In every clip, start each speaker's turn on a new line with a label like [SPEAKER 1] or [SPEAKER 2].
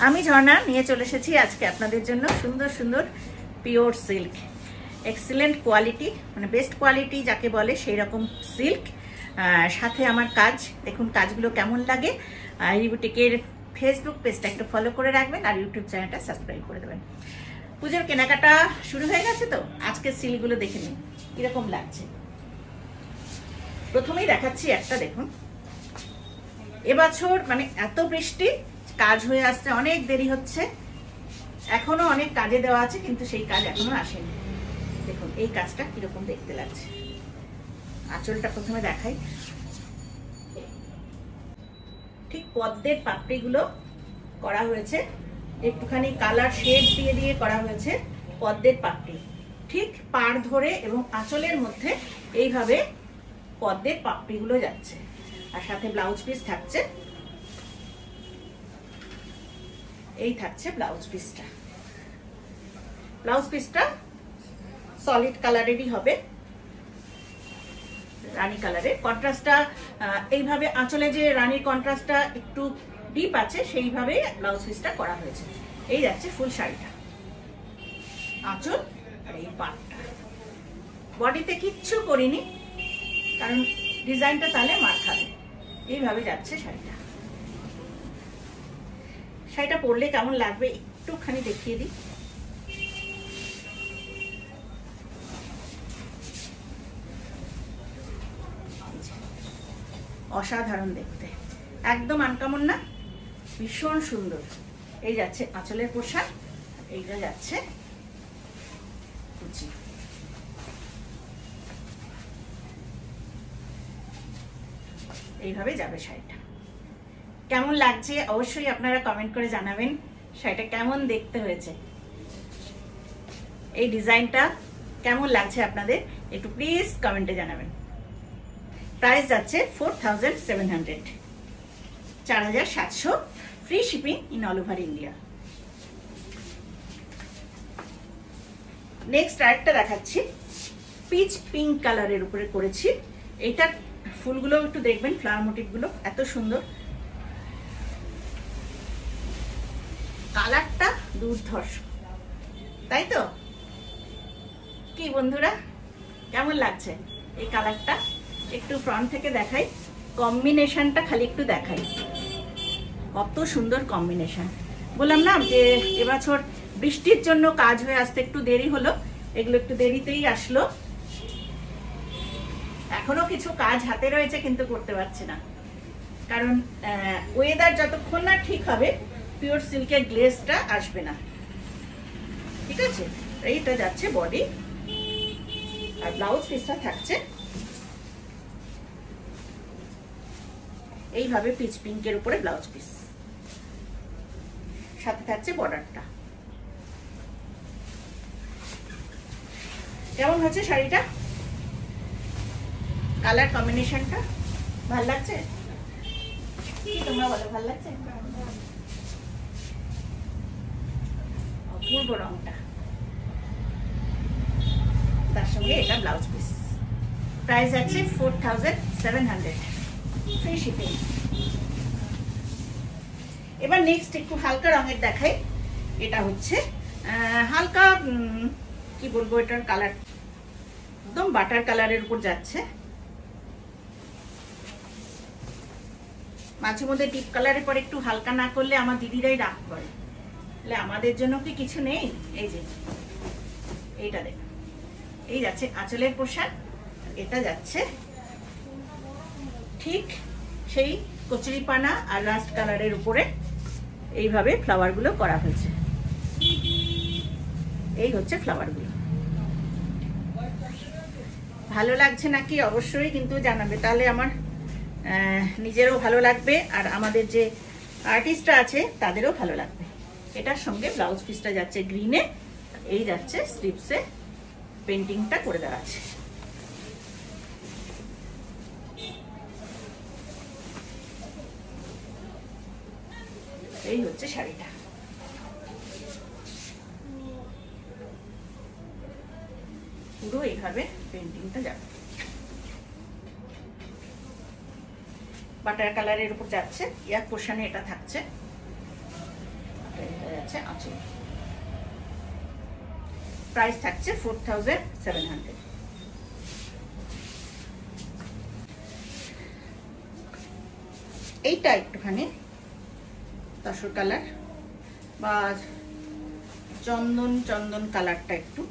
[SPEAKER 1] আমি ঝর্ণা নিয়ে চলে এসেছি আজকে আপনাদের জন্য সুন্দর সুন্দর পিওর সিল্ক, এক্সিলেন্ট কোয়ালিটি, মানে বেস্ট কোয়ালিটি যাকে বলে সেই রকম সিল্ক। সাথে আমার কাজ দেখুন, কাজগুলো কেমন লাগে। রিবুটিকের ফেসবুক পেজটা একটু ফলো করে রাখবেন আর ইউটিউব চ্যানেলটা সাবস্ক্রাইব করে দেবেন। পুজোর কেনাকাটা শুরু হয়ে গেছে, তো আজকে সিল্কগুলো দেখে নিন কিরকম লাগছে। প্রথমেই দেখাচ্ছি একটা, দেখুন এবছর মানে এত বৃষ্টি, কাজ হয়ে আসতে অনেক দেরি হচ্ছে, এখনো অনেক কাজে দেওয়া আছে কিন্তু সেই কাজ এখনো আসেনি। দেখুন এই কাজটা কিরকম দেখতে লাগছে। আঁচলটা প্রথমে দেখাই, ঠিক পদ্মের পাপড়িগুলো করা হয়েছে, একটুখানি কালার শেড দিয়ে দিয়ে করা হয়েছে পদ্মের পাপড়ি, ঠিক পাড় ধরে এবং আঁচলের মধ্যে এইভাবে পদ্মের পাপড়িগুলো যাচ্ছে। আর সাথে ব্লাউজ পিস থাকছে, এই থাকছে ব্লাউজ পিসটা। ব্লাউজ পিসটা সলিড কালারেরই হবে, রানী কালারের। কন্ট্রাস্টটা এইভাবে আঁচলে যে রানীর কন্ট্রাস্টটা একটু ডিপ আছে সেইভাবে ব্লাউজ পিসটা করা হয়েছে। এই যাচ্ছে ফুল শাড়িটা, আঁচল আর এই পাটটা। বডিতে কিচ্ছু করিনি কারণ ডিজাইনটা তাহলে মার খাবে। এইভাবে যাচ্ছে শাড়িটা। শাড়িটা পরলে কেমন লাগবে একটুখানি দেখিয়ে দিই। অসাধারণ দেখতে, একদম আনকমন না, ভীষণ সুন্দর। এই যাচ্ছে আঁচলের পোশাক, এইটা যাচ্ছে কুচি। এইভাবে যাবে শাড়িটা। কেমন লাগছে অবশ্যই আপনারা কমেন্ট করে জানাবেন, শাড়িটা কেমন দেখতে হয়েছে, এই ডিজাইনটা কেমন লাগছে আপনাদের একটু প্লিজ কমেন্টে জানাবেন। প্রাইস যাচ্ছে 4700, 4700, free shipping in all over India. Next আরেকটা দেখাচ্ছি, পিচ পিঙ্ক কালারের উপরে করেছি। এইটার ফুলগুলো একটু দেখবেন, ফ্লাওয়ার মোটিভগুলো এত সুন্দর, কালারটা দুর্ধর্ষ, তাই তো? কি বন্ধুরা কেমন লাগছে এই কালারটা? একটু ফ্রন্ট থেকে দেখাই, কম্বিনেশনটা খালি একটু দেখাই, কত সুন্দর কম্বিনেশন। বললাম না যে এবছর বৃষ্টির জন্য কাজ হয়ে আসতে একটু দেরি হলো, এগুলো একটু দেরিতেই আসলো। এখনো কিছু কাজ হাতে রয়েছে কিন্তু করতে পারছি না, কারণ ওয়েদার যতক্ষণ না ঠিক হবে পিওর সিল্কের গ্লেজটা আসবে না। ঠিক আছে, এইটা যাচ্ছে বডি, আর ব্লাউজ পিসটা থাকছে এইভাবে পিচ পিঙ্কের উপরে ব্লাউজ পিস, সাথে থাকছে বর্ডারটা। কেমন হচ্ছে শাড়িটা? কালার কম্বিনেশনটা ভালো লাগছে? কি তোমরা বলো, ভালো লাগছে? অপূর্ব রংটা, তার সঙ্গে এটা ব্লাউজ পিস। প্রাইস আছে 4700, ফ্রি শিপিং। এবার নেক্সট একটু হালকা রঙের দেখাই। এটা হচ্ছে হালকা কি বলবো, এটার কালার একদম বাটার কালারের উপর যাচ্ছে, মাঝে মধ্যে ডিপ কালারের পর একটু হালকা না করলে আমার দিদিরাই রাগ করে, তাহলে আমাদের জন্য কি কিছু নেই? এই যে এইটা দেখ, এই যাচ্ছে আঁচলের পোশাক, এটা যাচ্ছে ঠিক সেই কচুরিপানা আর রাস্ট কালারের উপরে এইভাবে ফ্লাওয়ারগুলো করা হয়েছে। এই হচ্ছে ফ্লাওয়ারগুলো। ভালো লাগছে নাকি অবশ্যই কিন্তু জানাবে, তাহলে আমার নিজেরও ভালো লাগবে আর আমাদের যে আর্টিস্টরা আছে তাদেরও ভালো লাগবে। এটার সঙ্গে ব্লাউজ পিসটা যাচ্ছে গ্রিনে, এই যাচ্ছে স্লিপসে পেন্টিংটা করে দেওয়া আছে। এই হচ্ছে শাড়িটা। পুরো এইভাবে পেন্টিংটা যাবে, বাটার কালারের উপর যাচ্ছে, ইয়ার পোর্শনে এটা থাকছে। যাচ্ছে আঁচল। প্রাইস থাকছে 4700। এইটা একটুখানি তসর কালার বা চন্দন চন্দন কালারটা একটু,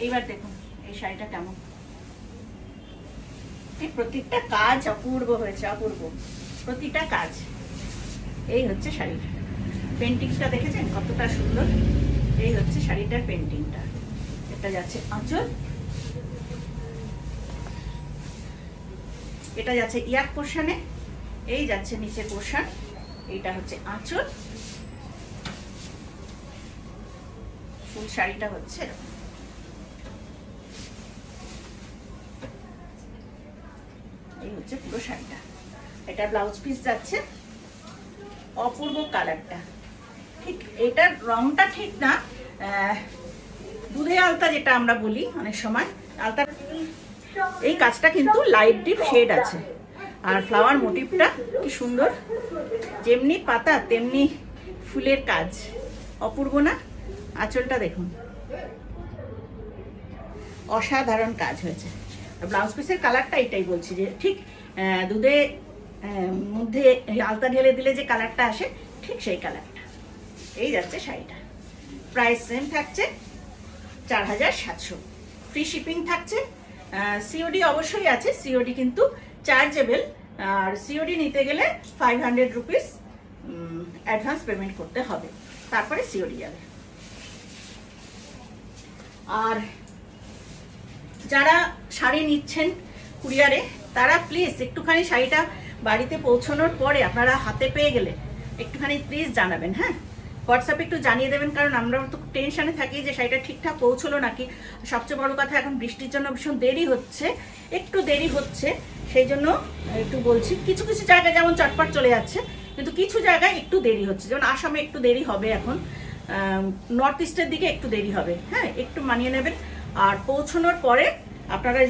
[SPEAKER 1] এইবার দেখুন এই শাড়িটা কেমন, এই প্রত্যেকটা কাজ অপূর্ব হয়েছে, অপূর্ব প্রতিটা কাজ। এই হচ্ছে শাড়ির পেন্টিংটা, দেখেছেন কতটা সুন্দর? এই হচ্ছে শাড়িটার পেন্টিংটা। এটা যাচ্ছে আঁচল, এটা যাচ্ছে ইয়াক পোর্শনে, এই যাচ্ছে নিচে পোর্শন, এইটা হচ্ছে আঁচল। ফুল শাড়িটা হচ্ছে এরকম। এই হচ্ছে পুরো শাড়িটা। এটা ব্লাউজ পিস যাচ্ছে, অপূর্ব কালারটা। ঠিক এটার রংটা ঠিক না, দুধে আলতা যেটা আমরা বলি অনেক সময়, আলতা। এই কাজটা কিন্তু লাইট ডিপ শেড আছে, আর ফ্লাওয়ার মোটিভটা কি সুন্দর, যেমনি পাতা তেমনি ফুলের কাজ, অপূর্ব না? আঁচলটা দেখুন, অসাধারণ কাজ হয়েছে। ব্লাউজ পিসের কালারটা এটাই বলছি, যে ঠিক দুধে মধ্যে আলতা ঢেলে দিলে যে কালারটা আসে, ঠিক সেই কালারটা। এই যাচ্ছে শাড়িটা। প্রাইস সেম থাকছে 4700। ফ্রি শিপিং থাকছে। সিওডি অবশ্যই আছে, সিওডি কিন্তু চার্জেবল, আর সিওডি নিতে গেলে 500 রুপিস অ্যাডভান্স পেমেন্ট করতে হবে, তারপরে সিওডি যাবে। আর যারা শাড়ি নিচ্ছেন কুরিয়ারে, তারা প্লিজ একটুখানি শাড়িটা বাড়িতে পৌঁছানোর পরে আপনারা হাতে পেয়ে গেলে একটুখানি প্লিজ জানাবেন, হ্যাঁ? হোয়াটসঅ্যাপে একটু জানিয়ে দেবেন, কারণ আমরা তো টেনশনে থাকি যে শাড়িটা ঠিকঠাক পৌঁছলো নাকি। সবচেয়ে বড় কথা, এখন বৃষ্টির জন্য ভীষণ দেরি হচ্ছে, একটু দেরি হচ্ছে, সেই জন্য একটু বলছি। কিছু কিছু জায়গায় যেমন চটপট চলে যাচ্ছে, কিন্তু কিছু জায়গায় একটু দেরি হচ্ছে, যেমন আসামে একটু দেরি হবে, এখন নর্থ ইস্টের দিকে একটু দেরি হবে, হ্যাঁ? একটু মানিয়ে নেবেন। আর পৌঁছানোর পরে আপনারা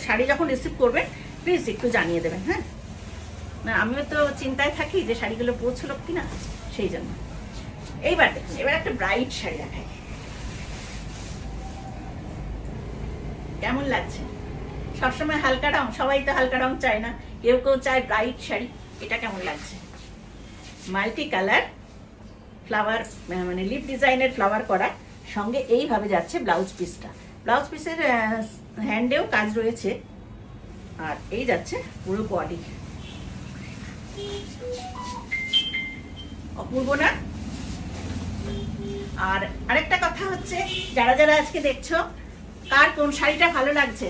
[SPEAKER 1] শাড়ি যখন রিসিভ করবেন, প্লিজ একটু জানিয়ে দেবেন, হ্যাঁ? আমিও তো চিন্তায় থাকি যে শাড়িগুলো পৌঁছলো কিনা, সেই জন্য। এইবার দেখুন, এবার একটা ব্রাইট শাড়ি দেখাই, কেমন লাগছে? সবসময় হালকা রং, সবাই তো হালকা রং চায় না, কেউ কেউ চায় ব্রাইট শাড়ি। এটা কেমন লাগছে? মাল্টি কালার ফ্লাওয়ার, মানে লিপ ডিজাইনের ফ্লাওয়ার করা, সঙ্গে এইভাবে যাচ্ছে ব্লাউজ পিসটা। ব্লাউজ পিসের হ্যান্ডেও কাজ রয়েছে, আর এই যাচ্ছে পুরো বডি। অপূর্ব না? আর আরেকটা কথা হচ্ছে, যারা যারা আজকে দেখছো, কার কোন শাড়িটা ভালো লাগছে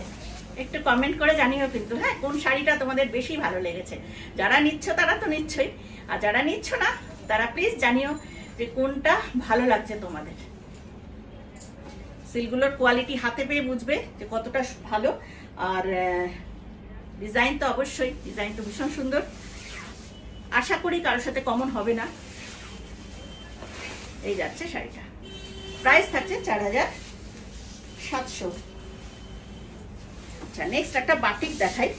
[SPEAKER 1] একটু কমেন্ট করে জানিও কিন্তু, হ্যাঁ? কোন শাড়িটা তোমাদের বেশি ভালো লেগেছে। যারা নিচ্ছ তারা তো নিচ্ছই, আর যারা নিচ্ছ না তারা প্লিজ জানিও যে কোনটা ভালো লাগছে তোমাদের। সিলগুলোর কোয়ালিটি হাতে পেয়ে বুঝবে যে কতটা ভালো। আর ডিজাইন তো অবশ্যই, ডিজাইন তো ভীষণ সুন্দর, আশা করি কারোর সাথে কমন হবে না। এই যাচ্ছে শাড়িটা। প্রাইস থাকছে 4700। আচ্ছা, নেক্সট একটা বাটিক দেখাই।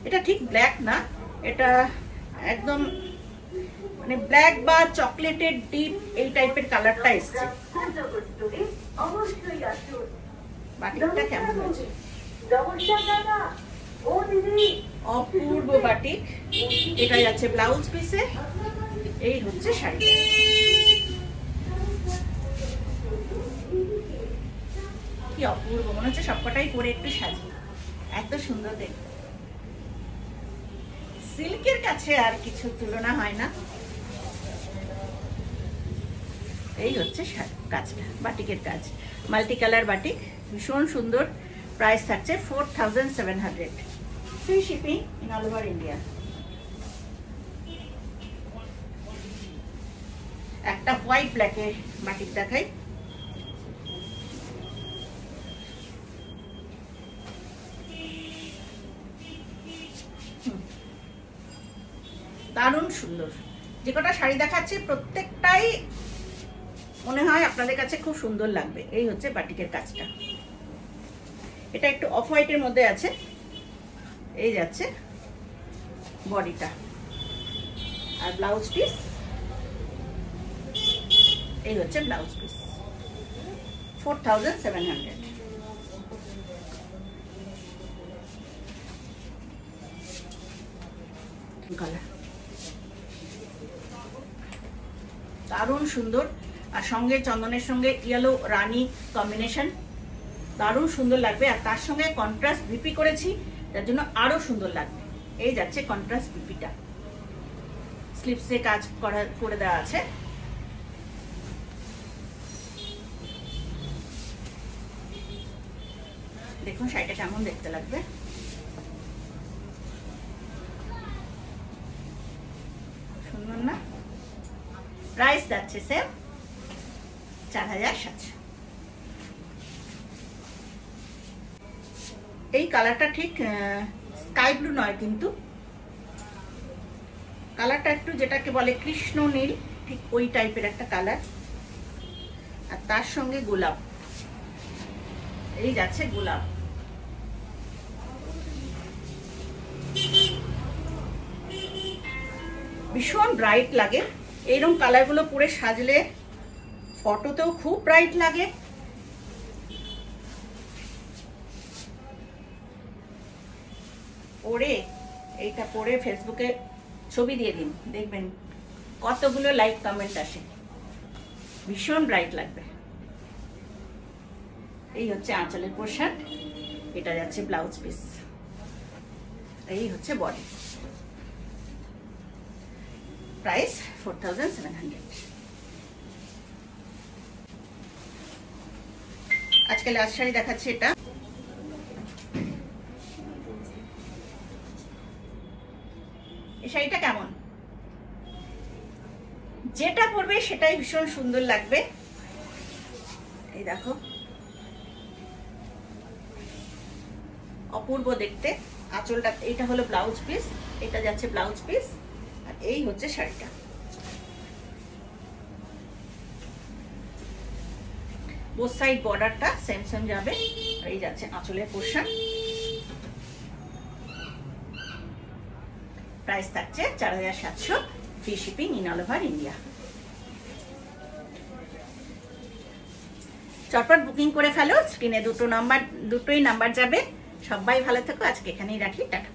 [SPEAKER 1] এটা ঠিক ব্ল্যাক না, এটা একদম মানে ব্ল্যাক বা চকলেটের ডিপ এই টাইপের কালারটা এসছে। বাটিকটা কেমন হয়েছে? অপূর্ব বাটিক। এটা যাচ্ছে ব্লাউজ পিসে, এই হচ্ছে শাড়িটা। কি অপূর্ব, মনে হচ্ছে সবকটাই পরে একটু সাজি, এত সুন্দর দেখতে। সিল্কের কাছে আর কিছু তুলনা হয় না। এই হচ্ছে কাজটা, বাটিকের কাজ, মাল্টি কালার বাটিক, ভীষণ সুন্দর। প্রাইস থাকছে 4700। Free shipping in all over India. একটা হোয়াইট ব্ল্যাকের বাটিক দেখাই। দারুণ সুন্দর। যে কটা শাড়ি দেখাচ্ছি প্রত্যেকটাই মনে হয় আপনাদের কাছে খুব সুন্দর লাগবে। এই হচ্ছে বাটিকের কাজটা। এটা একটু অফ হোয়াইটের মধ্যে আছে। এই যাচ্ছে বডিটা, আর ব্লাউজ পিস এই হচ্ছে ব্লাউজ পিস। 4700। কালার দারুণ সুন্দর, আর সঙ্গে চন্দনের সঙ্গে ইয়েলো রানী কম্বিনেশন, দারুণ সুন্দর লাগবে। আর তার সঙ্গে কন্ট্রাস্ট ভিপি করেছি, তার জন্য আরো সুন্দর লাগবে। এই যাচ্ছে কন্ট্রাস্ট ভিপিটা, স্লিপসে কাজ করে দেওয়া আছে। দেখুন শাড়িটা কেমন দেখতে লাগবে। সুন্দর না? প্রাইস যাচ্ছে সেম 4700। এই কালারটা ঠিক স্কাই ব্লু নয়, কিন্তু কালারটা একটু যেটাকে বলে কৃষ্ণ নীল, ঠিক ওই টাইপের একটা কালার। আর তার সঙ্গে গোলাপ, এই যাচ্ছে গোলাপ। ভীষণ ব্রাইট লাগে এইরকম কালারগুলো পরে সাজলে, ফটোতেও খুব ব্রাইট লাগে। পরে এইটা পরে ফেসবুকে ছবি দিয়ে দিন, দেখবেন কতগুলো লাইক কমেন্ট আসে, ভীষণ ব্রাইট লাগবে। এই হচ্ছে আঁচলের পোশাক, এটা যাচ্ছে ব্লাউজ পিস, এই হচ্ছে বডি। প্রাইস 4700। আজকে লাস্ট শাড়ি দেখাচ্ছি। এটা এই শাড়িটা কেমন, যেটা পরবে সেটাই ভীষণ সুন্দর লাগবে। এই দেখো অপূর্ব দেখতে। আঁচলটা, এইটা হলো ব্লাউজ পিস, এটা যাচ্ছে ব্লাউজ পিস, আর এই হচ্ছে শাড়িটা। বোথ সাইড বর্ডারটা সেম সেম যাবে। আর এই যাচ্ছে আঁচলের পোর্শন। প্রাইস থাকছে 4700, free shipping in all over India. চটপট বুকিং করে ফেলো, স্ক্রিনে দুটোই নাম্বার যাবে। সবাই ভালো থেকো, আজকে এখানেই রাখি, টাটা।